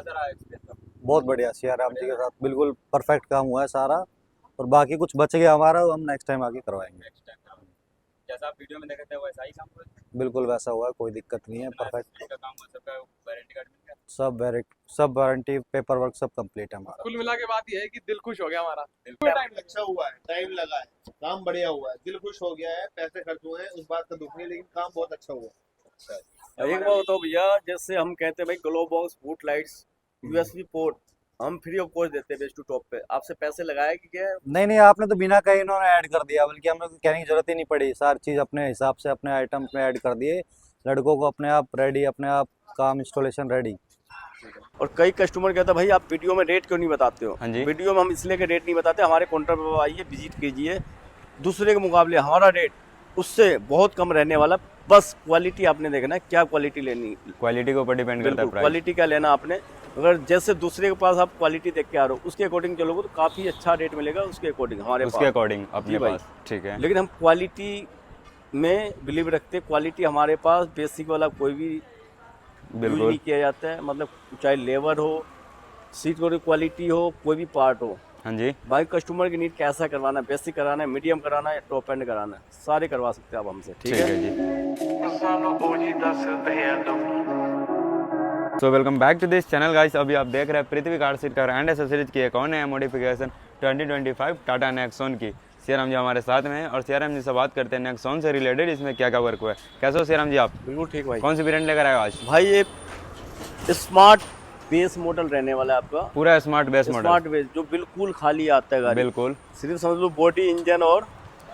बहुत बढ़िया सिया राम जी के साथ बिल्कुल परफेक्ट काम हुआ है सारा। और बाकी कुछ बच गया हमारा, वो हम नेक्स्ट टाइम आके करवाएंगे। जैसा आप वीडियो में देखे थे वैसा ही काम हुआ है? बिल्कुल वैसा हुआ है, कोई दिक्कत नहीं है, परफेक्ट। का काम हुआ, सबका वारंटी कार्ड मिल गया? सब वारंटी पेपर वर्क सब कंप्लीट है हमारा। कुल मिला के बात यह है कि दिल खुश हो गया हमारा। अच्छा हुआ है, टाइम लगा है, काम बढ़िया हुआ है, दिल खुश हो गया है, पैसे खर्च हुए हैं उस बात का दुख नहीं, लेकिन काम बहुत अच्छा हुआ है। एक बात तो भैया, जैसे हम कहते हैं भाई glove box, foot lights, USB port हम फ्री ऑफ कॉस्ट देते हैं बेस्ट टू टॉप पे। आपसे पैसे लगाए कि क्या? नहीं नहीं, आपने तो बिना कहीं इन्होंने ऐड कर दिया, बल्कि हमें तो कहने की जरूरत ही नहीं पड़ी। सारी चीज़ अपने हिसाब से अपने आइटम में ऐड कर दिए, लड़कों को अपने आप रेडी, अपने आप काम इंस्टॉलेशन रेडी। और कई कस्टमर कहता है भाई आप वीडियो में रेट क्यों नहीं बताते हो? हाँ जी। वीडियो में हम इसलिए के रेट नहीं बताते, हमारे काउंटर पर आइए, विजिट कीजिए, दूसरे के मुकाबले हमारा रेट उससे बहुत कम रहने वाला। बस क्वालिटी आपने देखना है, क्या क्वालिटी लेनी, क्वालिटी के ऊपर डिपेंड करता है प्राइस। क्वालिटी क्या लेना आपने। अगर जैसे दूसरे के पास आप क्वालिटी देख के आ रहे हो, उसके अकॉर्डिंग चलोगे तो काफ़ी अच्छा रेट मिलेगा उसके अकॉर्डिंग हमारे उसके पास। अकॉर्डिंग अपने जी भाई। पास, ठीक है। लेकिन हम क्वालिटी में बिलीव रखते हैं, क्वालिटी हमारे पास बेसिक वाला कोई भी यूज बिल्कुल नहीं किया जाता है। मतलब चाहे लेबर हो, सीट की क्वालिटी हो, कोई भी पार्ट हो, हाँ जी। भाई कस्टमर की नीड कैसा करवाना है, बेसिक कराना है, मीडियम कराना है, टॉप एंड कराना है, सारे करवा सकते हैं आप हमसे। ठीक है जी। So welcome back to this channel guys. अभी आप देख रहे हैं Prithvi car seat car and accessories की एक और नया मॉडिफिकेशन 2025 टाटा नेक्सॉन की। सीआराम जी हमारे साथ में हैं और सीआराम जी से बात करते हैं नेक्सॉन से रिलेटेड इसमें क्या क्या वर्क हुआ है। कैसे हो सीआराम जी आप? बिल्कुल ठीक भाई। कौन सी वेरिएंट लेकर आए हो आज? भाई ये स्मार्ट बेस मॉडल रहने वाला है आपका, पूरा smart base model. Smart base जो बिल्कुल खाली आता है गाड़ी। बिल्कुल, सिर्फ समझ लो बॉडी, इंजन और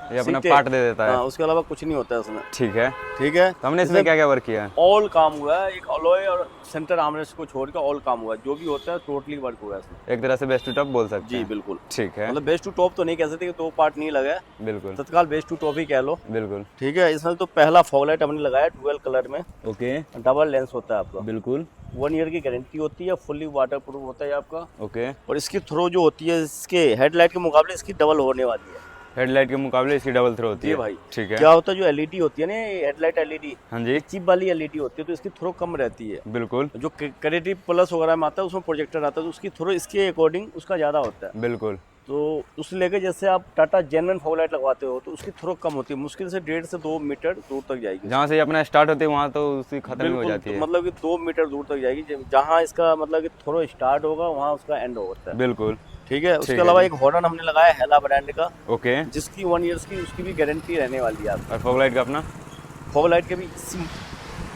ये अपना सीटें। पार्ट दे देता है। हाँ, उसके अलावा कुछ नहीं होता है उसमें। ठीक है। ठीक है, तो हमने इसमें क्या क्या वर्क किया है? ऑल काम हुआ है। एक अलॉय और सेंटर आर्मरेस्ट को छोड़ के ऑल काम हुआ है, जो भी होता है टोटली वर्क हुआ है इसमें। एक तरह से बेस्ट टू टॉप बोल सकते जी हैं। बिल्कुल। ठीक है, मतलब बेस्ट टू टॉप तो नहीं कह सकते कि दो पार्ट नहीं लगा है, बिल्कुल तत्काल बेस्ट टू टॉप ही कह लो। बिल्कुल। ठीक है, इसमें तो पहला फॉग लाइट हमने लगाया डुअल कलर में, ओके, डबल लेंस होता है आपका, बिल्कुल 1 ईयर की गारंटी होती है, फुल्ली वाटर प्रूफ होता है आपका। ओके। और इसकी थ्रो जो होती है इसके हेडलाइट के मुकाबले इसकी डबल होने वाली है। हेडलाइट के मुकाबले इसकी डबल थ्रो होती जी है भाई। ठीक है। क्या होता है जो एलईडी होती है ना, हेडलाइट एलईडी, हाँ जी, चिप वाली एलईडी होती है, तो इसकी थ्रो कम रहती है। बिल्कुल जो क्रेडिट प्लस वगैरह में आता है उसमें प्रोजेक्टर आता है, तो उसकी थ्रो इसके अकॉर्डिंग उसका ज़्यादा होता है। बिल्कुल। तो उससे लेके जैसे आप टाटा जेन्युइन फॉग लाइट लगवाते हो तो उसकी थ्रो कम होती है, मुश्किल से 1.5 से 2 मीटर दूर तक जाएगी। जहाँ से अपना स्टार्ट होती है वहाँ तो उसकी खत्म ही हो बिल्कुल, जाती है। तो मतलब कि 2 मीटर दूर तक जाएगी, जहाँ इसका मतलब कि थ्रो स्टार्ट होगा वहाँ उसका एंड होता है। बिल्कुल ठीक है। उसके है अलावा जी। एक हॉर्न हमने लगाया है हेला ब्रांड का, ओके। जिसकी 1 ईयर्स की उसकी भी गारंटी रहने वाली है आपको। और फॉग लाइट का अपना? फॉग लाइट के भी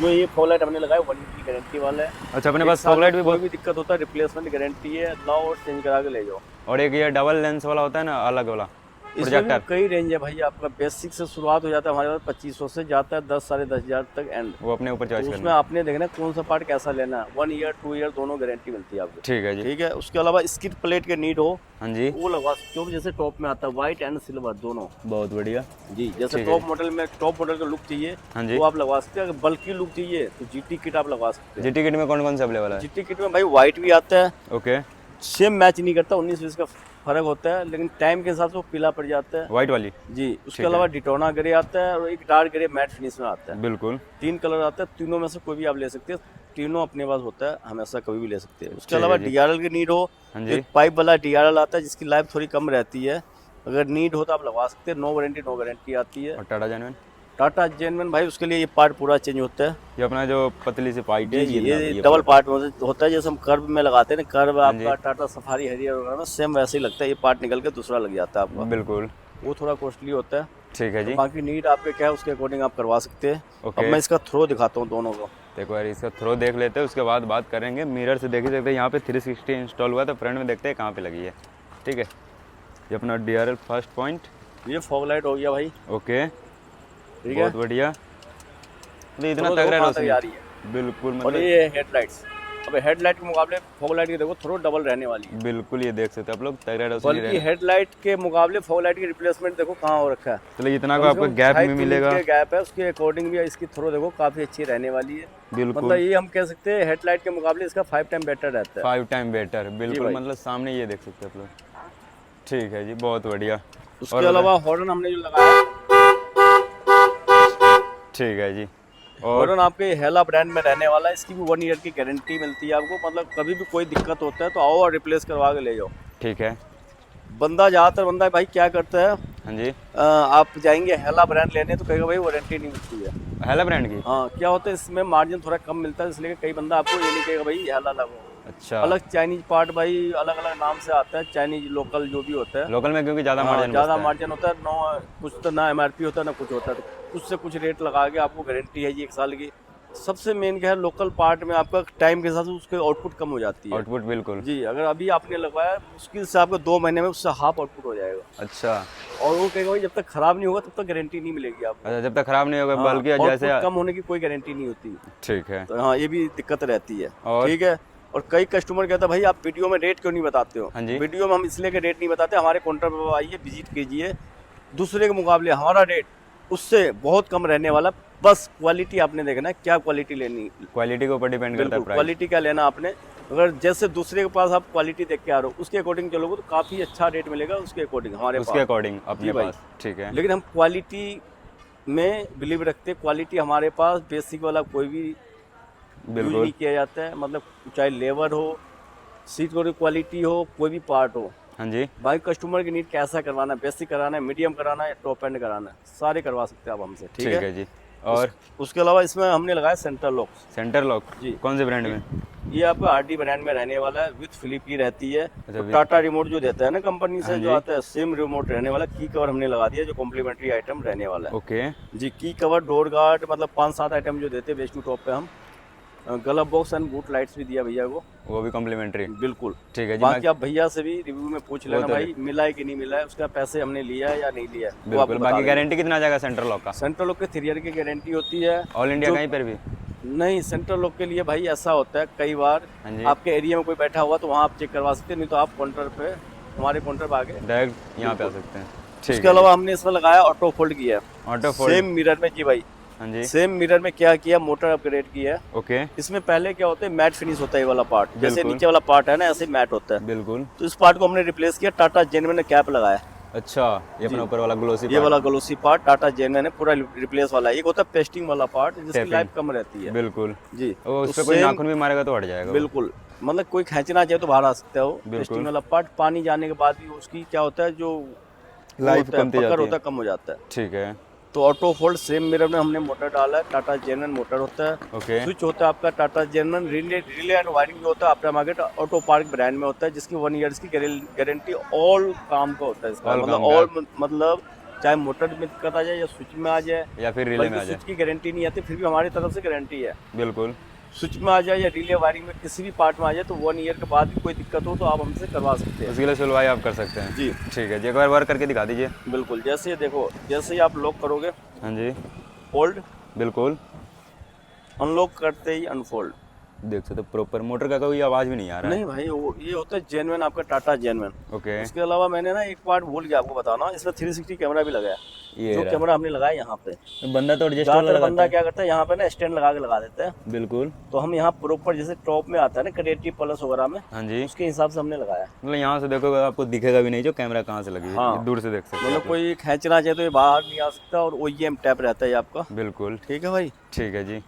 जो ये फॉग लाइट हमने लगाया 1 ईयर की गारंटी वाला है। अच्छा, अपने एक पास साल फॉग लाइट भी में कोई बहुत। भी दिक्कत होता है रिप्लेसमेंट गारंटी है, लाओ और चेंज करा के ले जाओ। और एक ये डबल लेंस वाला होता है ना, अलग वाला इसमें भी प्रोजेक्टर, कई रेंज है भाई। आपका बेसिक से शुरुआत हो जाता है हमारे पास 2500 से, जाता है 10 साढ़े 10,000 तक एंड। वो अपने ऊपर तो चॉइस उसमें करना। आपने देखना है कौन सा पार्ट कैसा लेना है। 1 ईयर 2 ईयर दोनों गारंटी मिलती है आपको। ठीक है जी। ठीक है। उसके अलावा स्किड प्लेट के नीड हो हाँ जी, वो लगवा सकते हो, जैसे टॉप में आता है व्हाइट एंड सिल्वर दोनों। बहुत बढ़िया जी, जैसे ठीक है। टॉप मॉडल में टॉप मॉडल का लुक चाहिए हाँ जी। वो आप लगवा सकते हैं। अगर बल्कि लुक चाहिए तो जीटी किट आप लगवा सकते हैं। जीटी किट में कौन कौन से अवेलेबल है? जीटी किट में भाई व्हाइट भी आता है, ओके। सेम मैच नहीं करता, 19-20 का फर्क होता है, लेकिन टाइम के हिसाब से वो पीला पड़ जाता है। व्हाइट वाली? जी। उसके ठीक है। अलावा डिटोना ग्रे आता है और एक डार्क ग्रे मैट फिनिश में आता है। बिल्कुल 3 कलर आता है, तीनों में से कोई भी आप ले सकते हैं, तीनों अपने पास होता है, हमेशा कभी भी ले सकते हैं। उसके ठीक है अलावा जी। डीआरएल की नीड हो हाँ तो जी। एक पाइप वाला डीआरएल आता है जिसकी लाइफ थोड़ी कम रहती है, अगर नीड हो तो आप लगवा सकते हैं। नो वारंटी नो गारंटी आती है। और टाटा जेन्युइन? टाटा जेन्युइन भाई उसके लिए ये पार्ट पूरा चेंज होता है। ये अपना जो पतली सी पाइप है ये डबल पार्ट होता है, जैसे हम कर्व में लगाते हैं ना, कर्व हाँ जी। आपका टाटा सफारी हैरियर वगैरह में सेम वैसे ही लगता है। ये पार्ट निकल के दूसरा लग जाता है आपका, बिल्कुल वो थोड़ा कॉस्टली होता है। ठीक है जी। बाकी नीड आपके क्या है उसके अकॉर्डिंग आप करवा सकते हैं। ओके। अब मैं इसका थ्रो दिखाता हूँ दोनों को। देखो यार, इसका थ्रो देख लेते हैं, उसके बाद बात करेंगे। मिरर से देख ही सकते हैं यहाँ पे 360 इंस्टॉल हुआ है, तो फ्रंट में देखते हैं कहाँ पे लगी है। ठीक है, ये अपना DRL फर्स्ट पॉइंट। ये फॉग लाइट हो गया भाई। ओके, ठीक है। बहुत बढ़िया। तो इतना थ्रो देखो तगड़ा कहाँ तक जा रोशनी, रही है। बिल्कुल और मतलब ये हेडलाइट्स, अब हेडलाइट के मुकाबले फॉग लाइट की देखो थ्रो डबल रहने वाली है। बिल्कुल ये देख सकते हैं आप लोग, तगड़ा रोशनी बल्कि रहना। हेडलाइट के मुकाबले फॉग लाइट की रिप्लेसमेंट देखो कहाँ हो रखा है। चलो इतना कम को से आपको कम गैप 2.5 में इंच मिलेगा। के गैप है, उसके अकॉर्डिंग भी इसकी थ्रो देखो काफ़ी अच्छी रहने वाली है। बिल्कुल मतलब ये हम कह सकते हैं हेडलाइट के मुकाबले इसका 5 टाइम बेटर रहता है। 5 टाइम बेटर, बिल्कुल भाई। मतलब सामने ये देख सकते हैं आप लोग। ठीक है जी, बहुत बढ़िया। उसके अलावा हॉर्न हमने जो लगाया ठीक है जी, और वरन आपके हेला ब्रांड में रहने वाला है। इसकी भी 1 ईयर की गारंटी मिलती है आपको, मतलब कभी भी कोई दिक्कत होता है तो आओ और रिप्लेस करवा के ले जाओ। ठीक है। ज़्यादातर बंदा भाई क्या करता है, हाँ जी। आप जाएंगे हेला ब्रांड लेने तो कहेगा भाई वारंटी नहीं मिलती है। हेला ब्रांड की? हाँ, क्या होता है इसमें मार्जिन थोड़ा कम मिलता है, इसलिए कई बंदा आपको ये नहीं कहेगा भाई हेला लगो। अच्छा। अलग चाइनीज पार्ट भाई अलग अलग नाम से आता है, चाइनीज लोकल जो भी होता है। लोकल में क्योंकि ज़्यादा हाँ, मार्जिन ज़्यादा बचता है। मार्जिन होता है, नो कुछ तो ना MRP होता है ना कुछ होता है, तो कुछ से कुछ रेट लगा के आपको गारंटी है जी 1 साल की। सबसे मेन क्या है, लोकल पार्ट में आपका टाइम के हिसाब से उसके आउटपुट कम हो जाती है। आउटपुट बिल्कुल। जी, अगर अभी आपने लगवाया मुश्किल से आपको 2 महीने में उससे हाफ आउटपुट हो जाएगा। अच्छा। और वो कहेगा भाई जब तक खराब नहीं होगा तब तक गारंटी नहीं मिलेगी आपको। अच्छा, जब तक खराब नहीं होगा, हाँ, बल्कि output जैसे कम होने की कोई गारंटी नहीं होती। ठीक है। तो हाँ, ये भी दिक्कत रहती है। और? ठीक है। और कई कस्टमर कहता है भाई आप वीडियो में रेट क्यों नहीं बताते हो? हाँ जी। वीडियो में हम इसलिए के रेट नहीं बताते, हमारे काउंटर पर आइए, विजिट कीजिए, दूसरे के मुकाबले हमारा रेट उससे बहुत कम रहने वाला। बस क्वालिटी आपने देखना है, क्या क्वालिटी लेनी। क्वालिटी के ऊपर डिपेंड करता है बिल्कुल, प्राइस। क्वालिटी क्या लेना आपने। अगर जैसे दूसरे के पास आप क्वालिटी देख के आ रहे हो उसके अकॉर्डिंग चलोगे तो काफ़ी अच्छा रेट मिलेगा उसके अकॉर्डिंग हमारे उसके पास। अकॉर्डिंग अपने जी भाई। पास। ठीक है। लेकिन हम क्वालिटी में बिलीव रखते हैं, क्वालिटी हमारे पास बेसिक वाला कोई भी यूज बिल्कुल। नहीं किया जाता है, मतलब चाहे लेबर हो, सीट की क्वालिटी हो, कोई भी पार्ट हो। हाँ जी। भाई कस्टमर की नीड कैसा करवाना है, बेसिक कराना है, मीडियम कराना है, टॉप एंड कराना है, सारे करवा सकते हैं आप हमसे। ठीक है जी। और उसके अलावा इसमें हमने लगाया सेंटर लॉक। सेंटर लॉक जी। कौन से ब्रांड में? ये आपका RD ब्रांड में रहने वाला है, विथ फ्लिप की रहती है। with- टाटा रिमोट जो देता है ना कंपनी से, हाँ जो जी। आता है सेम रिमोट रहने वाला। की कवर हमने लगा दिया जो कॉम्प्लीमेंट्री आइटम रहने वाला है। ओके। जी, की कवर, डोर गार्ड, मतलब 5-7 आइटम जो देते हैं बेस टू टॉप पे हम। गलत बॉक्स एंड बूट लाइट्स भी दिया भैया को। वो भी कॉम्प्लीमेंट्री? बिल्कुल। ठीक है जी। बाकी आप भैया से भी रिव्यू में पूछ लेना तो भाई मिला है कि नहीं मिला है, उसका पैसे हमने लिया है या नहीं लिया है, वो बिल्कुल। आपको बता बाकी देंगे। गारंटी कितना आ जाएगा सेंटर लॉक का? सेंट्रल लॉक के 3 ईयर की गारंटी होती है। ऑल इंडिया जो- कहीं पर भी? नहीं, सेंट्रल लॉक के लिए भाई ऐसा होता है कई बार हाँ जी। आपके एरिया में कोई बैठा हुआ तो वहाँ आप चेक करवा सकते हैं, नहीं तो आप काउंटर पे, हमारे काउंटर पे आके। डायरेक्ट यहाँ पे आ सकते हैं। ठीक उसके है। अलावा हमने इसमें लगाया ऑटो फोल्ड किया है। Auto fold? सेम मिरर में जी भाई, हाँ जी। सेम मिरर में क्या किया, मोटर अपग्रेड किया है। ओके। इसमें पहले क्या होता है, मैट फिनिश होता है ये वाला पार्ट, जैसे बिल्कुल। नीचे वाला पार्ट है ना ऐसे मैट होता है। बिल्कुल। तो इस पार्ट को हमने रिप्लेस किया, टाटा जेन्युइन ने कैप लगाया। अच्छा, ये अपना ऊपर वाला ग्लोसी ये वाला ग्लोसी पार्ट टाटा जेन्युइन ने पूरा रिप्लेस वाला है। एक होता है पेस्टिंग वाला पार्ट जिसकी Taping। लाइफ कम रहती है। बिल्कुल। जी, वो उस तो पे कोई same- नाखून भी मारेगा तो हट जाएगा वो। बिल्कुल, मतलब कोई खींचना चाहे तो बाहर आ सकता है वो बिल्कुल। पेस्टिंग वाला पार्ट। पानी जाने के बाद भी उसकी क्या होता है, जो लाइफ होता है, कमती पकड़ जाती होता है। है, कम हो जाता है। ठीक है। तो ऑटो फोल्ड सेम मिरर में हमने मोटर डाला है, टाटा जेन्युइन मोटर होता है। ओके। स्विच होता है आपका Tata genuine. Relay and wiring जो होता है after market auto park brand में होता है, जिसकी 1 ईयर्स की गारंटी ऑल काम का होता है इसका। All मतलब काम का। ऑल मतलब चाहे मोटर में दिक्कत आ जाए या स्विच में आ जाए, या फिर रिले में आ बल्कि जाए। स्विच की गारंटी नहीं आती, फिर भी हमारी तरफ से गारंटी है। बिल्कुल। स्विच में आ जाए या रिले वायरिंग में किसी भी पार्ट में आ जाए तो 1 ईयर के बाद भी कोई दिक्कत हो तो आप हमसे करवा सकते हैं। उसके लिए सुलवाई आप कर सकते हैं? जी ठीक है जी। एक बार वर्क करके दिखा दीजिए। बिल्कुल। जैसे देखो, जैसे ही आप लॉक करोगे हाँ जी। फोल्ड, बिल्कुल। अनलॉक करते ही अनफोल्ड। देख सकते प्रॉपर, मोटर का कोई आवाज़ भी नहीं आ रहा है। नहीं भाई, वो ये होता है जेन्युइन आपका टाटा जेन्युइन। ओके। इसके अलावा मैंने ना एक पार्ट भूल गया आपको बताना, इसमें 360 कैमरा भी लगाया। ये जो रहा। कैमरा हमने लगाया यहाँ पे, बंदा तो एडजस्ट ज्यादातर बंदा क्या करता है यहाँ पे ना स्टैंड लगा के लगा देता है। बिल्कुल। तो हम यहाँ प्रॉपर जैसे टॉप में आता है ना क्रिएटिव प्लस वगैरह में, हाँ जी। उसके हिसाब से हमने लगाया। मतलब यहाँ से देखोगे आपको दिखेगा भी नहीं जो कैमरा कहाँ से लगी है। हाँ। दूर से देख सकते हैं मतलब आप कोई खींचना चाहे तो ये बाहर नहीं आ सकता, और OEM टैप रहता है ये आपका। लोग। बिल्कुल। ठीक है भाई। ठीक है जी।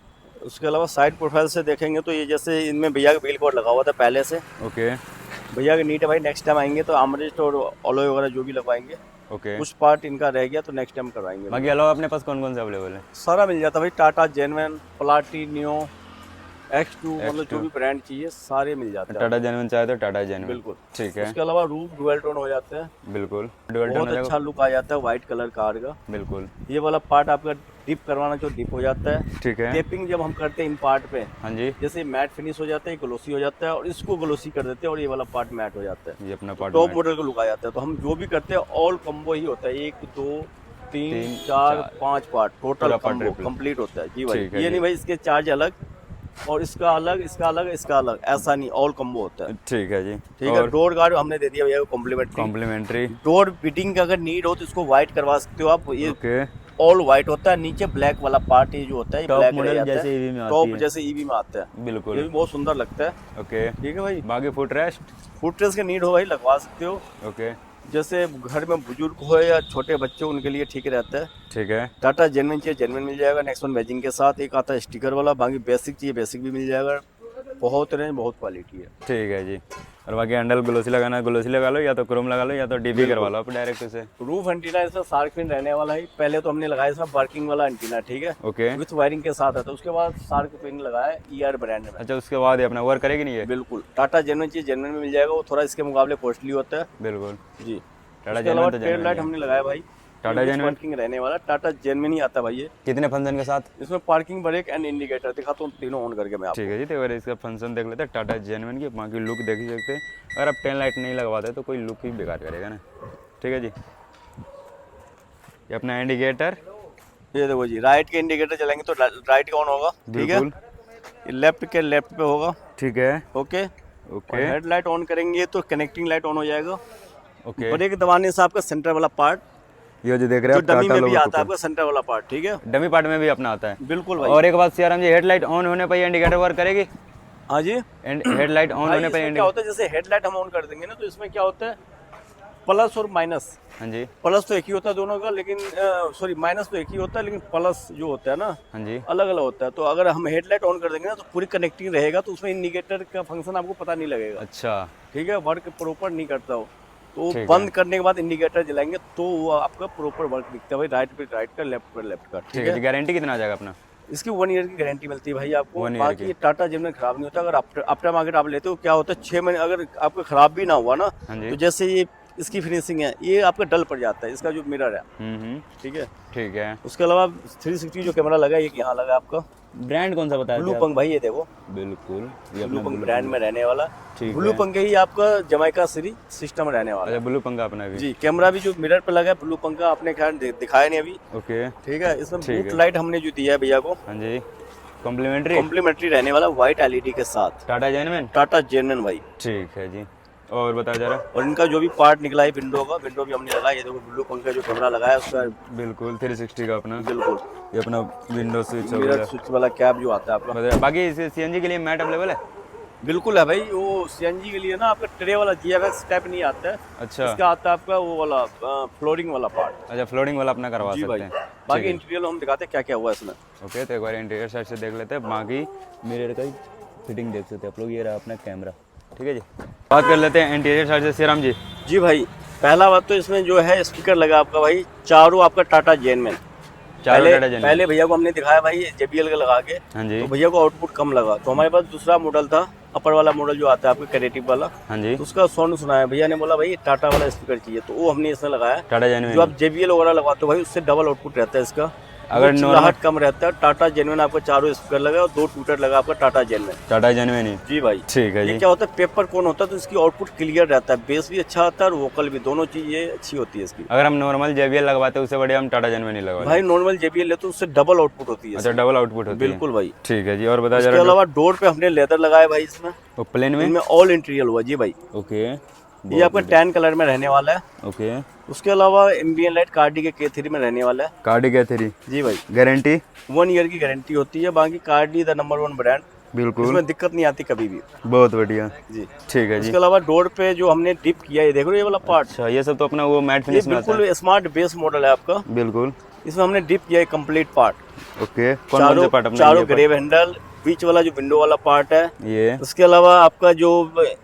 उसके अलावा साइड प्रोफाइल से देखेंगे तो ये जैसे इनमें भैया का बिल कोड लगा हुआ था पहले से। ओके। भैया की नीट है भाई, नेक्स्ट टाइम आएंगे तो आर्मरेस्ट और ऑलोए वगैरह जो भी लगवाएंगे, ओके। कुछ पार्ट इनका रह गया तो नेक्स्ट टाइम करवाएंगे। बाकी अलावा अपने पास कौन कौन से अवेलेबल है? सारा मिल जाता है भाई, टाटा जेन्युइन, प्लाटिनियो, X2, मतलब X2। जो भी ब्रांड चाहिए सारे मिल जाते हैं। टाटा जेन्युइन चाहे तो टाटा जेन्युइन। बिल्कुल। ठीक है। उसके अलावा रूफ डुअल टोन हो जाते हैं, बिल्कुल। डुअल टोन बहुत हो अच्छा जाएगा। लुक आ जाता है व्हाइट कलर कार का। बिल्कुल। ये वाला पार्ट आपका डिप करवाना जो डिप हो जाता है। ठीक है। टेपिंग जब हम करते हैं इन पार्ट पे, हाँ जी। जैसे मैट फिनिश हो जाता है, ग्लोसी हो जाता है, और इसको ग्लोसी कर देते हैं और ये वाला पार्ट मैट हो जाता है। ये अपना पार्ट टॉप मॉडल का लुक आ जाता है। तो हम जो भी करते हैं ऑल कम्बो ही होता है, 1 2 3 4 5 पार्ट टोटल पूरा part कम्बो triple। कंप्लीट होता है। जी भाई, ठीक है ये जी। नहीं भाई इसके चार्ज अलग और इसका अलग, इसका अलग, इसका अलग, ऐसा नहीं, ऑल कम्बो होता है। ठीक है जी। ठीक है। डोर गार्ड हमने दे दिया भैया को कॉम्प्लीमेंट्री। कॉम्प्लीमेंट्री। डोर फिटिंग का अगर नीड हो तो इसको व्हाइट करवा सकते हो आप। ये ओके। ऑल व्हाइट होता है, नीचे ब्लैक वाला पार्ट ये जो होता है, Top ब्लैक model जैसे EV में आती टॉप है। जैसे EV में आता है, ये बिल्कुल। भी बहुत सुंदर लगता है। ओके। ठीक है भाई। बाकी फुट रेस्ट। फुट रेस्ट का नीड हो भाई लगवा सकते हो। ओके। जैसे घर में बुजुर्ग हो या छोटे बच्चे उनके लिए ठीक रहता है। ठीक है। टाटा जेन्युइन चाहिए जेन्युइन मिल जाएगा, नेक्सॉन बैजिंग के साथ। एक आता है स्टिकर वाला, बाकी बेसिक चाहिए बेसिक भी मिल जाएगा। बहुत रेंज बहुत क्वालिटी है। ठीक है जी। और बाकी हैंडल ग्लोसी लगाना ग्लोसी लगा लो, या तो क्रोम लगा लो, या तो डीबी करवा लो आप डायरेक्ट उसे। रूफ एंटीना इसमें शार्क फिन रहने वाला है। पहले तो हमने लगाया इसमें वर्किंग वाला एंटीना, ठीक है, ओके। विथ वायरिंग के साथ है। तो उसके बाद शार्क फिन लगाया ER ब्रांड में। अच्छा, उसके बाद ये अपना वर्क करेगी नहीं है? बिल्कुल। टाटा जेन्युइन चाहिए जेन्युइन में मिल जाएगा, वो थोड़ा इसके मुकाबले कॉस्टली होता है। बिल्कुल जी। टाटा उसके अलावा जेन्युइन तो टेल लाइट हमने लगाया भाई, टाटा जेन्युइन वर्किंग रहने वाला। टाटा जेन्युइन ही आता भाई ये। कितने फंक्शन के साथ? इसमें पार्किंग ब्रेक एंड इंडिकेटर दिखाता हूँ, तीनों ऑन करके मैं आपको। ठीक है जी। तो अगर इसका फंक्शन देख लेते हैं टाटा जेन्युइन की, बाकी लुक देख ही सकते हैं। अगर आप टेल लाइट नहीं लगवाते तो कोई लुक ही बेकार करेगा ना। ठीक है जी। ये अपना इंडिकेटर, ये देखो जी, राइट के इंडिकेटर चलेंगे तो राइट का ऑन होगा, ठीक है। ये लेफ्ट के लेफ्ट पे होगा, ठीक है। ओके ओके हेडलाइट ऑन करेंगे तो कनेक्टिंग लाइट ऑन हो जाएगा। ओके। ब्रेक दबाने से आपका सेंटर वाला पार्ट, ये जो देख रहे जो हैं डमी टाटा में भी लोगो आता है आपका सेंटर वाला पार्ट, ठीक है। डमी पार्ट में भी अपना आता है। बिल्कुल भाई। और एक बात सीआरएम जी, हेडलाइट ऑन होने पर इंडिकेटर वर्क करेगी? हाँ जी। हेडलाइट ऑन भाई होने पर इसमें क्या होता है, जैसे हेडलाइट हम ऑन कर देंगे ना, तो इसमें क्या होता है, प्लस और माइनस। हाँ जी। प्लस तो एक ही होता है दोनों का, लेकिन सॉरी माइनस तो एक ही होता है, लेकिन प्लस जो होता है ना हाँ जी। अलग अलग होता है। तो अगर हम हेडलाइट ऑन कर देंगे ना तो पूरी कनेक्टिंग रहेगा, तो उसमें इंडिकेटर का फंक्शन आपको पता नहीं लगेगा, अच्छा। ठीक है। वर्क प्रॉपर नहीं करता हो तो ठीक बंद करने के बाद इंडिकेटर जलाएंगे तो वो आपका प्रॉपर वर्क दिखता है भाई, राइट पे राइट का, लेफ्ट पे लेफ्ट का, ठीक है। गारंटी कितना आ जाएगा अपना? इसकी 1 ईयर की गारंटी मिलती है भाई आपको। 1 ईयर बाकी की। ये टाटा जेन्युइन खराब नहीं होता। अगर आफ्टर मार्केट आप लेते हो, क्या होता है 6 महीने अगर आपका खराब भी ना हुआ ना, हाँ जी। तो जैसे ये इसकी फिनिशिंग है, ये आपका डल पड़ जाता है, इसका जो मिरर है, ठीक है। ठीक है। उसके अलावा 360 जो कैमरा लगा है, ये यहाँ लगा आपका। ब्रांड कौन सा बताया? ब्लू पंख भाई, ये देखो बिल्कुल, ये ब्लू अपना पंख ब्रांड में रहने वाला। ठीक ब्लू है। पंख ही आपका जमाइका सीरीज सिस्टम में रहने वाला अच्छा, है। ब्लू पंखा अपना भी। जी। कैमरा भी जो मिरर पे लगा है ब्लू पंख का, आपने खैर दिखाया नहीं अभी, ओके। ठीक है। इसमें ठीक बूट है। लाइट हमने जो दिया है भैया को, हाँ जी। कॉम्प्लीमेंट्री कॉम्प्लीमेंट्री रहने वाला, व्हाइट LED के साथ। टाटा जेन्युइन। टाटा जेन्युइन भाई। ठीक है जी। और बताओ जरा। और इनका जो भी पार्ट निकला है विंडो का, विंडो भी हमने लगाया। ये देखो ब्लू पंख का जो कैमरा लगाया है उसका, बिल्कुल 360 का अपना। बिल्कुल ये अपना विंडो स्विच मिरर वगैरह। स्विच वाला कैप जो आता है आपका, बताइए, बाकी इसे सीएनजी के लिए मैट अवेलेबल है? बिल्कुल है भाई। वो CNG के लिए ना आपका ट्रे वाला GFX टाइप नहीं आता है, अच्छा। इसका आता है आपका वो वाला फ्लोरिंग वाला पार्ट। अच्छा, फ्लोरिंग वाला अपना करवा जी सकते भाई। हैं। बाकी ठीक है। इंटीरियर हम दिखाते हैं क्या क्या हुआ है इसमें। ओके, तो एक बार इंटीरियर साइड से देख लेते हैं। बाकी मिरर का फिटिंग देख सकते हैं आप लोग। ये रहा अपना कैमरा। ठीक है जी। बात कर लेते हैं इंटीरियर साइड से श्रीराम जी। जी भाई, पहला बात तो इसमें जो है स्पीकर लगा आपका भाई, चारों आपका टाटा जेन्युइन। पहले भैया को हमने दिखाया भाई JBL का लगा के, हाँ जी। तो भैया को आउटपुट कम लगा। तो हमारे पास दूसरा मॉडल था, अपर वाला मॉडल जो आता है आपका क्रिएटिव वाला, हाँ जी। तो उसका साउंड सुनाया। भैया ने बोला भाई टाटा वाला स्पीकर चाहिए, तो वो हमने इसमें लगाया। टाटा जेन्युइन। जो आप JBL वगैरह लगाते हो भाई, उससे डबल आउटपुट रहता है इसका, अगर चिल्लाहट कम रहता है। टाटा जेन्युइन आपका चारों स्पीकर लगा और 2 ट्विटर लगा आपका टाटा जेन्युइन। टाटा जेन्युइन ही। जी भाई। ठीक है ये जी। क्या होता है, पेपर कौन होता है तो इसकी आउटपुट क्लियर रहता है, बेस भी अच्छा आता है और वोकल भी, दोनों चीजें अच्छी होती है इसकी। अगर हम नॉर्मल JBL लगवाते हैं उससे बढ़िया हम टाटा जेन्युइन ही लगवाते हैं। भाई नॉर्मल JBL ले तो उससे डबल आउटपुट होती है। अच्छा, डबल आउटपुट होती है। बिल्कुल भाई। ठीक है जी। और बता इसके जरा। अलावा डोर पे हमने लेदर लगाया भाई इसमें, वो प्लेन में? इनमें ऑल इंटीरियर हुआ। जी भाई। ओके। ये आपका टैन कलर में रहने वाला है। ओके। उसके अलावा एम्बियन लाइट कार्डी के K3 में रहने वाला है। Cardiac A3। जी भाई। गारंटी? 1 ईयर की गारंटी होती है। बाकी कार्डी द नंबर 1 ब्रांड, बिल्कुल। इसमें दिक्कत नहीं आती कभी भी। बहुत बढ़िया। जी। ठीक है जी। इसके अलावा डोर पे जो हमने डिप किया है, देख रहे हो ये वाला पार्ट, अच्छा, ये सब तो अपना वो मैट ये फिनिश में आता है। बिल्कुल स्मार्ट बेस मॉडल है आपका। बिल्कुल। इसमें हमने डिप किया है कंप्लीट पार्ट। ओके। कौन से पार्ट अपना? चारों ग्रेव हैंडल, बीच वाला जो विंडो वाला पार्ट है, ये। उसके अलावा आपका जो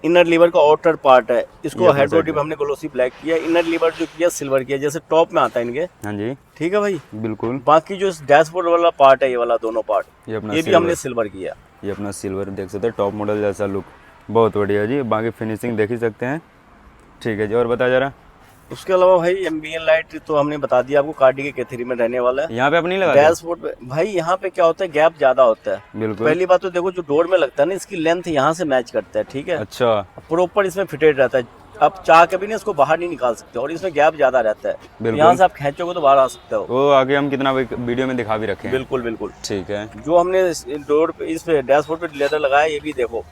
इनर लीवर का आउटर पार्ट है, इसको हेड्रो डिप हमने ग्लोसी ब्लैक किया। इनर लीवर जो किया सिल्वर किया, जैसे टॉप में आता है इनके। हाँ जी। ठीक है भाई। बिल्कुल। बाकी जो डैशबोर्ड वाला पार्ट है, ये वाला दोनों पार्ट, ये अपना ये भी हमने सिल्वर किया। ये अपना सिल्वर देख सकते हैं, टॉप मॉडल जैसा लुक, बहुत बढ़िया जी। बाकी फिनिशिंग देख ही सकते हैं। ठीक है जी। और बता जरा। उसके अलावा भाई एम्बियन लाइट तो हमने बता दिया आपको, कार्डी के K3 में रहने वाला है। यहाँ पे अपनी लगा? डैशबोर्ड पे भाई यहाँ पे क्या होता है, गैप ज्यादा होता है। बिल्कुल। पहली बात तो देखो, जो डोर में लगता है ना, इसकी लेंथ यहाँ से मैच करता है, ठीक है। अच्छा। प्रॉपर इसमें फिटेड रहता है, आप चाह के भी ना इसको बाहर नहीं निकाल सकते, और इसमें गैप ज्यादा रहता है। बिल्कुल। यहाँ से आप खींचोगे तो बाहर आ सकते हो। वो आगे हम कितना वीडियो में दिखा भी रखे हैं। बिल्कुल बिल्कुल। ठीक है। जो हमने डोर पे, इस पे डैशबोर्ड पे लेदर लगाया, ये भी देखो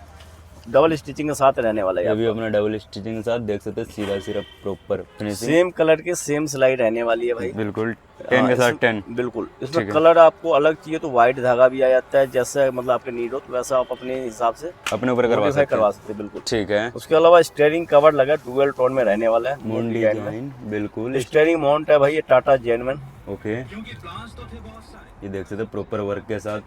डबल स्टिचिंग के साथ रहने वाला है ये भी अपना डबल स्टिचिंग के साथ देख सकते हैं, सीधा सीधा प्रॉपर फिनिशिंग, सेम कलर के सेम सिलाई रहने वाली है भाई। बिल्कुल 10 के साथ 10। बिल्कुल। ठीक इसमें है। कलर आपको अलग चाहिए तो व्हाइट धागा भी आ जाता है, जैसे मतलब आपके नीड हो तो वैसा आप अपने हिसाब से अपने ऊपर करवा modify सकते करवा हैं। सकते हैं। बिल्कुल। ठीक है। उसके अलावा स्टीयरिंग कवर लगा डुअल टोन में रहने वाला है। मून डिजाइन, बिल्कुल। स्टीयरिंग माउंट है भाई ये टाटा जेन्युइन। ओके, ये देख सकते हैं प्रॉपर वर्क के साथ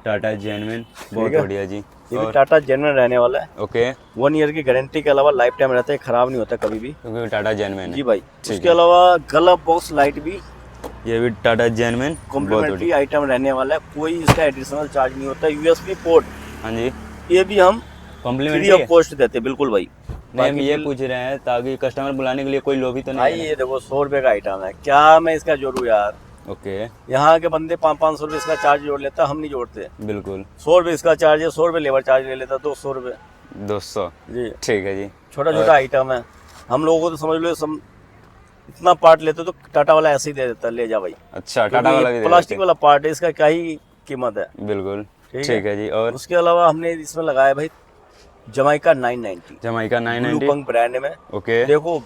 टाटा जेन्युइन, बहुत है। बढ़िया जी। ये भी टाटा जेन्युइन रहने वाला है। ओके, 1 ईयर की गारंटी के अलावा लाइफ टाइम रहता है, खराब नहीं होता कभी भी। क्योंकि टाटा जेन्युइन जी है। भाई। ठीक उसके है। अलावा गलत बॉक्स लाइट भी ये भी टाटा जेन्युइन, बहुत कॉम्प्लीमेंट्री बढ़िया। आइटम रहने वाला है, कोई इसका एडिशनल चार्ज नहीं होता। यूएसबी पोर्ट हाँ जी, ये भी हम फ्री कॉम्प्लीमेंट्री ऑफ है। कॉस्ट देते हैं। बिल्कुल भाई। नहीं, हम बाकी ये बिल- पूछ रहे हैं ताकि कस्टमर बुलाने के लिए कोई लोभी तो भाई नहीं है। ये देखो 100 रुपए का आइटम है, क्या मैं इसका जोड़ू यार। ओके, यहाँ के बंदे 500 रुपए इसका चार्ज जोड़ लेता, हम नहीं जोड़ते। बिल्कुल 100 रुपए इसका चार्ज है, 100 रुपए लेबर चार्ज ले लेता, 200 रुपए। 200। जी। ठीक है जी। छोटा छोटा आइटम है, हम लोगों को तो समझ लो इतना पार्ट लेते तो टाटा वाला ऐसे ही दे देता, ले जा भाई। अच्छा, टाटा वाला भी दे प्लास्टिक देते वाला पार्ट है, इसका क्या ही कीमत है। हैं। बिल्कुल ठीक ठीक है जी। और उसके अलावा हमने इसमें लगाया भाई जमाइका 990 जमाइका ब्लू 990। पंक ब्रांड में। ओके, देखो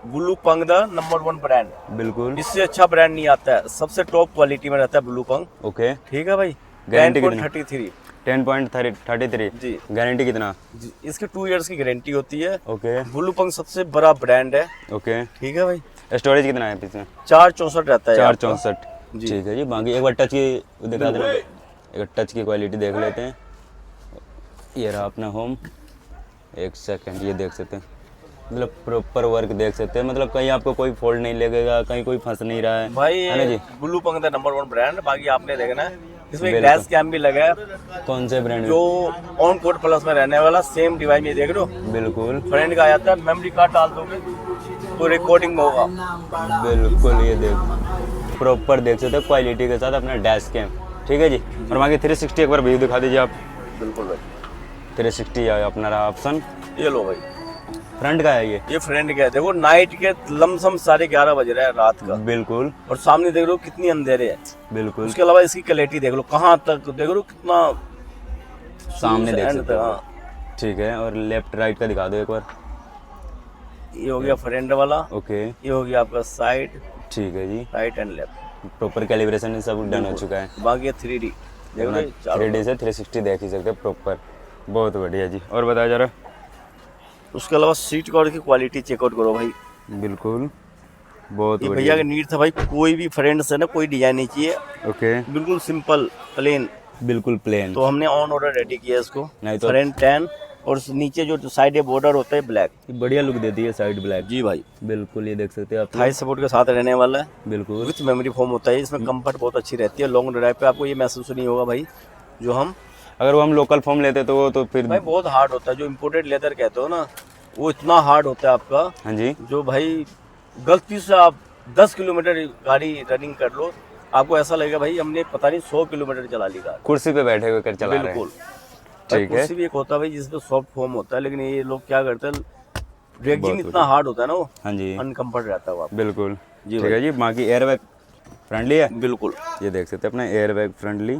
blue punk the number 1 brand, बिल्कुल। इससे अच्छा ब्रांड नहीं आता है, सबसे टॉप क्वालिटी में रहता है ब्लू पंक। ओके, ठीक है भाई। गारंटी कितनी? 10.33 10.33। जी। गारंटी कितना? जी, इसके 2 इयर्स की गारंटी होती है। ओके, ब्लू पंक सबसे बड़ा ब्रांड है। ओके। ठीक है भाई। स्टोरेज कितना है पीछे? 464 रहता है 464। जी। ठीक है जी। बाकी एक बार टच की दिखा देना, एक टच की क्वालिटी देख लेते हैं। ये रहा अपना होम। एक सेकंड, ये देख सकते हैं, मतलब प्रॉपर वर्क देख सकते हैं, मतलब कहीं आपको कोई फॉल्ट नहीं लगेगा, कहीं कोई फंस नहीं रहा है, भाई है ना जी? Blaupunkt the number 1 brand. बाकी आपने देखना है इसमें बिल्कुल। गैस कैम भी लगा है, कौन से ब्रांड जो ऑन कोड प्लस में रहने वाला सेम डिवाइस में देख लो। बिल्कुल फ्रेंड का आता है, मेमोरी कार्ड डाल दोगे तो रिकॉर्डिंग होगा। बिल्कुल, ये देख प्रॉपर देख सकते हो क्वालिटी के साथ अपना डैश कैम। ठीक है जी। और बाकी 360 एक बार व्यू दिखा दीजिए आप। बिल्कुल भाई। 360 अपना रहा ऑप्शन। ये लो भाई, फ्रंट का है ये। फ्रेंड का है। देखो नाइट के लमसम 11:30 बज रहा है रात का, बिल्कुल और सामने देख लो कितनी अंधेरे है। बिल्कुल। उसके अलावा इसकी क्लैरिटी देख लो, कहाँ तक देख लो कितना सामने देख end सकते तक, हो। हाँ। ठीक है। और लेफ्ट राइट का दिखा दो एक बार। ये हो गया फ्रंट वाला, ओके, ये हो गया आपका साइड, ठीक है जी। Right and left. Proper calibration सब डन हो चुका है। बाकी ये 3D देख लो, 3D से 360 देख ही सकते हैं प्रॉपर। बहुत बढ़िया जी। और बताया जरा। उसके अलावा सीट कवर की क्वालिटी चेकआउट करो भाई। बिल्कुल, बहुत ये बढ़िया। भैया का नीड था भाई, कोई भी फ्रेंड से ना कोई डिजाइन नहीं चाहिए, ओके, बिल्कुल सिंपल प्लेन। बिल्कुल प्लेन। तो हमने ऑन ऑर्डर रेडी किया इसको। नहीं तो- फ्रंट 10 और नीचे जो साइड है बॉर्डर होता है ब्लैक। बढ़िया लुक देती है साइड ब्लैक। जी भाई। बिल्कुल, ये देख सकते हैं आप। थाई सपोर्ट के साथ रहने वाला है, बिल्कुल, विथ मेमोरी फोम होता है। इसमें कंफर्ट बहुत अच्छी रहती है, लॉन्ग ड्राइव पे आपको ये महसूस नहीं होगा भाई। जो हम अगर वो हम लोकल फॉर्म लेते तो वो तो फिर। भाई बहुत हार्ड होता है, जो इम्पोर्टेड लेदर कहते हो ना, वो इतना हार्ड होता है आपका, हाँ जी, जो भाई गलती से आप 10 किलोमीटर गाड़ी रनिंग कर लो, आपको ऐसा लगेगा भाई हमने पता नहीं 100 किलोमीटर चला ली गाड़ी। कुर्सी पे बैठे हुए कर चला रहे हैं। बिल्कुल। ठीक है। कुर्सी भी एक होता है भाई जिसपे सॉफ्ट फॉर्म होता है, लेकिन ये लोग क्या करते हैं, रेक्जिन बहुत इतना हार्ड होता है ना, वो हाँ जी, अनकम्फर्ट रहता है वो आपको। बिल्कुल। जी ठीक भाई। है जी। बाकी एयरबैग फ्रेंडली है। बिल्कुल। ये देख सकते हैं अपना एयरबैग फ्रेंडली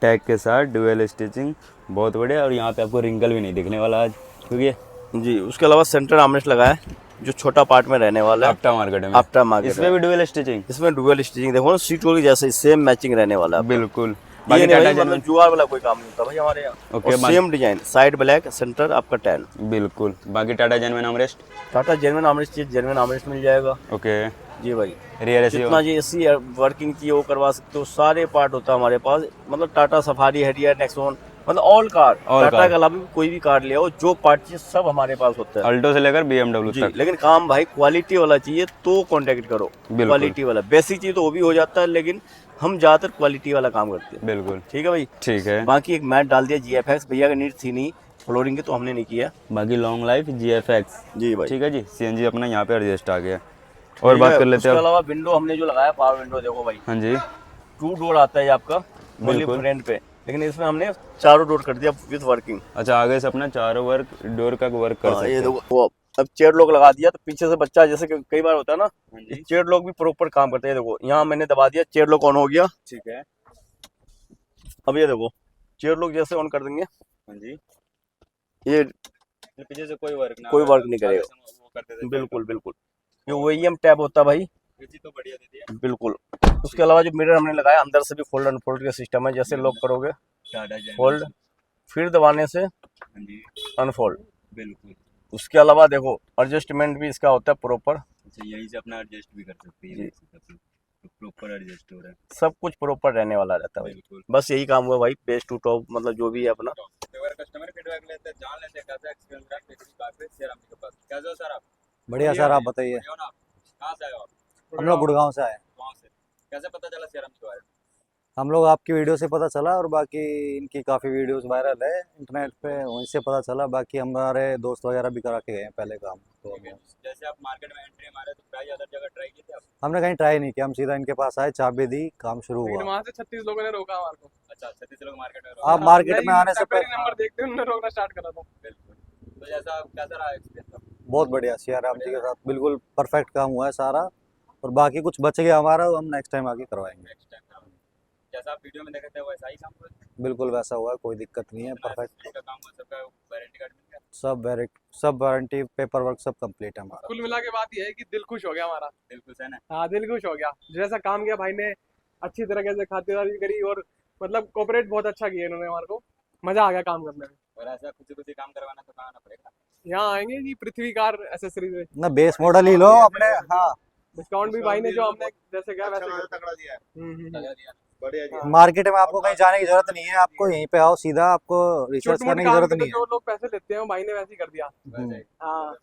टैग के साथ डुअल स्टिचिंग, बहुत बढ़िया। और यहाँ पे आपको रिंकल भी नहीं दिखने वाला आज, क्योंकि जी। उसके अलावा सेंटर आर्मरेस्ट लगा है, जो छोटा पार्ट में रहने वाला है। आफ्टर मार्केट में। आफ्टर मार्केट इसमें भी डुअल स्टिचिंग। इसमें डुअल स्टिचिंग देखो ना, सीट की जैसे सेम मैचिंग रहने वाला है। बिल्कुल। ये बाकी नहीं टाटा भाई, मतलब जुगाड़ वाला कोई काम नहीं होता भाई हमारे यहाँ। ओके, और same design, side black, centre आपका 10। बिल्कुल। बाकी Tata genuine armrest. Tata genuine armrest चाहिए, जेन्युइन आर्मरेस्ट मिल जाएगा। ओके। जी भाई। Rear AC. जितना जी एसी वर्किंग चाहिए वो करवा सकते हो, सारे पार्ट होता है हमारे पास। मतलब टाटा सफारी, हैरियर, नेक्सॉन, मतलब ऑल कार, टाटा कार। के अलावा भी कोई भी कार ले आओ, जो पार्ट चाहिए सब हमारे पास होता है। अल्टो से लेकर BMW जी। तक। लेकिन काम भाई क्वालिटी वाला चाहिए तो कांटेक्ट करो। बिल्कुल। क्वालिटी वाला, बेसिक चाहिए तो वो भी हो जाता है, लेकिन हम ज्यादातर क्वालिटी वाला काम करते हैं। बिल्कुल। ठीक है भाई। ठीक है। बाकी एक मैट डाल दिया GFX, भैया का नीड थी नहीं फ्लोरिंग की, तो हमने नहीं किया। बाकी लॉन्ग लाइफ GFX। जी भाई। ठीक है जी। CNG अपना यहाँ पे एडजस्ट आ गया। और बात कर लेते उसके हैं। अलावा विंडो हमने जो लगाया, पावर विंडो देखो भाई, हाँ जी, 2 डोर आता है ये आपका बिल्कुल। फ्रंट पे, लेकिन इसमें हमने 4 डोर कर दिया विद वर्किंग। अच्छा, आगे से अपना चारों वर्क डोर का वर्क कर सकते ये हैं। देखो, वो अब चेयर लॉक लगा दिया तो पीछे से बच्चा, जैसे कि कई बार होता है ना, चेयर लॉक भी प्रॉपर काम करता है। देखो यहाँ मैंने दबा दिया, चेयर लॉक ऑन हो गया। ठीक है। अब ये देखो चेयर लॉक जैसे ऑन कर देंगे, हाँ जी, ये पीछे से कोई वर्क ना कोई होगा, वर्क नहीं करेगा। वो करते थे बिल्कुल बिल्कुल। ये OEM टैब होता है भाई, पीछे तो बढ़िया दे दिया बिल्कुल। उसके अलावा जो मिरर हमने लगाया अंदर से भी फोल्ड अनफोल्ड का सिस्टम है, जैसे लॉक करोगे टाटा जैन फोल्ड, फिर दबाने से हाँ जी अनफोल्ड। बिल्कुल। उसके अलावा देखो एडजस्टमेंट भी इसका होता है प्रॉपर, अच्छा यहीं से अपना एडजस्ट भी कर सकते जी। हैं, तो प्रॉपर एडजस्ट हो रहा है सब कुछ प्रॉपर रहने वाला रहता है भाई। बिल्कुल। बस यही काम हुआ भाई, बेस टू टॉप मतलब जो भी है अपना। अगर कस्टमर फीडबैक लेते हैं, जान लेते हैं कैसा एक्सपीरियंस रहा किसी कार पे शेयर के पास। कैसे हो सर आप? बढ़िया सर, आप बताइए। बढ़िया हो ना आप? कहाँ से आए हो आप? हम लोग गुड़गांव से आए। वहाँ से। कैसे पता चला शेयर के बारे में? हम लोग आपकी वीडियो से पता चला, और बाकी इनकी काफ़ी वीडियोस वायरल है इंटरनेट पे, वहीं से पता चला। बाकी हमारे दोस्त वगैरह भी करा के गए हैं पहले काम, तो ठीक है। जैसे आप मार्केट में एंट्री मारे तो प्राइस अदर जगह ट्राई की थी आप? हमने कहीं ट्राई नहीं किया, हम सीधा इनके पास आए, चाबी दी, काम शुरू लेकिन हुआ। वहां से 36 लोगों ने रोका हमारे को। अच्छा 36 लोग मार्केट में आप मार्केट में आने से पहले नंबर देखते उन्होंने रोकना स्टार्ट करा था। बिल्कुल। तो जैसा आप कैसा रहा एक्सपीरियंस? बहुत बढ़िया, सियाराम जी के साथ बिल्कुल परफेक्ट काम हुआ है सारा। और बाकी कुछ बच गया हमारा, वो हम नेक्स्ट टाइम आके करवाएंगे। नेक्स्ट टाइम जैसा आप वीडियो में देखते थे वैसा ही काम हुआ? बिल्कुल वैसा हुआ है, कोई दिक्कत नहीं है, परफेक्ट। का काम हुआ, सबका वारंटी कार्ड मिल गया? सब वारंटी पेपर वर्क सब कंप्लीट है हमारा। कुल मिला के बात यह है कि दिल खुश हो गया हमारा। बिल्कुल है ना। हाँ दिल खुश हो गया, जैसा काम किया भाई ने, अच्छी तरीके से खातिरदारी करी और मतलब कोऑपरेट बहुत अच्छा किया इन्होंने हमारे को। मजा आ गया काम करने में। और ऐसा कुछ काम करवाना तो कहाँ आना पड़ेगा? यहाँ आएंगे जी पृथ्वी कार एसेसरीज में। ना बेस मॉडल ही लो अपने। हाँ, डिस्काउंट भी भाई ने जो हमने जैसे कहा अच्छा वैसे खासा कर तगड़ा दिया है, लगा दिया। बढ़िया दिया। मार्केट में आपको कहीं जाने की जरूरत नहीं है, आपको यहीं पे आओ सीधा, आपको रिसर्च छोटे मोटे करने की काम जरूरत के तो नहीं है। जो लोग पैसे लेते हैं वो भाई ने वैसे ही कर दिया। हम्म। हाँ।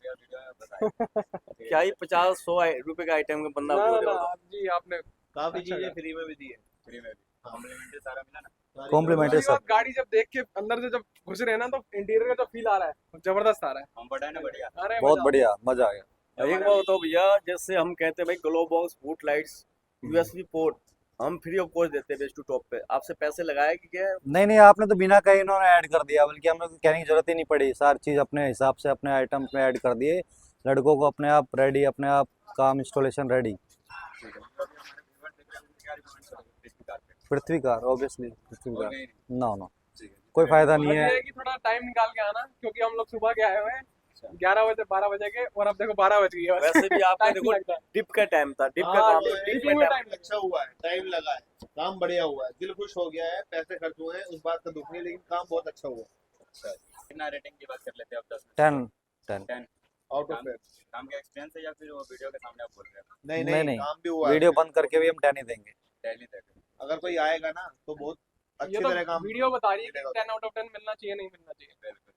क्या ही 50-100 रुपए का आइटम का बंदा ना बोल ना रहे ना हो। जी आपने काफी अच्छा चीजें है। फ्री में भी दी है। फ्री में भी कॉम्प्लीमेंट्री सारा मिला ना? कॉम्प्लीमेंट है दूसरी बात, सब। गाड़ी जब देख के अंदर से जब घुस रहे हैं ना तो इंटीरियर का जो फील आ रहा है जबरदस्त आ रहा है। कंफर्ट है ना बढ़िया? अरे बहुत मजा। बढ़िया, मजा आ गया। एक बात बताओ भैया, जैसे हम कहते हैं भाई glove box, boot lights, USB port हम फ्री ऑफ कॉस्ट देते हैं बेस टू टॉप पे। आपसे पैसे लगाए कि क्या? नहीं नहीं, आपने तो बिना कहे इन्होंने ऐड कर दिया, बल्कि हमें तो कहने की जरूरत ही नहीं पड़ी। सारी चीज़ अपने हिसाब से अपने आइटम में ऐड कर दिए, लड़कों को अपने आप रेडी, अपने आप काम इंस्टॉलेशन रेडी। पृथ्वी कार, ऑब्वियसली पृथ्वी कार। नो नो, कोई फायदा नहीं बस है। ये है कि थोड़ा टाइम निकाल के आना, क्योंकि हम लोग सुबह के आए हुए हैं 11 बजे 12 बजे के, और अब देखो 12 बज गई है। वैसे भी आपका टाइम देखो लगता है। डिप का टाइम था, डिप का हाँ, काम ये डिप डिप में में टाइम। टाइम अच्छा हुआ है, टाइम लगा है, काम बढ़िया हुआ है, दिल खुश हो गया है, पैसे खर्च हुए हैं, उस बात का दुख नहीं, लेकिन काम बहुत अच्छा हुआ है। कितना रेटिंग की बात कर लेते हैं आप? 10 10 10 आउट ऑफ काम 10। काम का एक्सपीरियंस है या फिर वो वीडियो के सामने आप बोल रहे हो? नहीं नहीं नहीं, नहीं, काम भी हुआ है। वीडियो बंद करके भी हम 10 ही देंगे। डेली तक अगर कोई आएगा ना तो बहुत अच्छी ये तो तरह काम वीडियो बता रही है कि मिलेगा। 10 आउट ऑफ 10 मिलना चाहिए, नहीं मिलना चाहिए। बिल्कुल।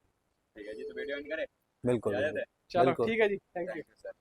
ठीक है जी, तो वीडियो इन करें? बिल्कुल इजाजत बिल्कुल। है? चलो बिल्कुल। ठीक है जी, thank you. Thank you sir.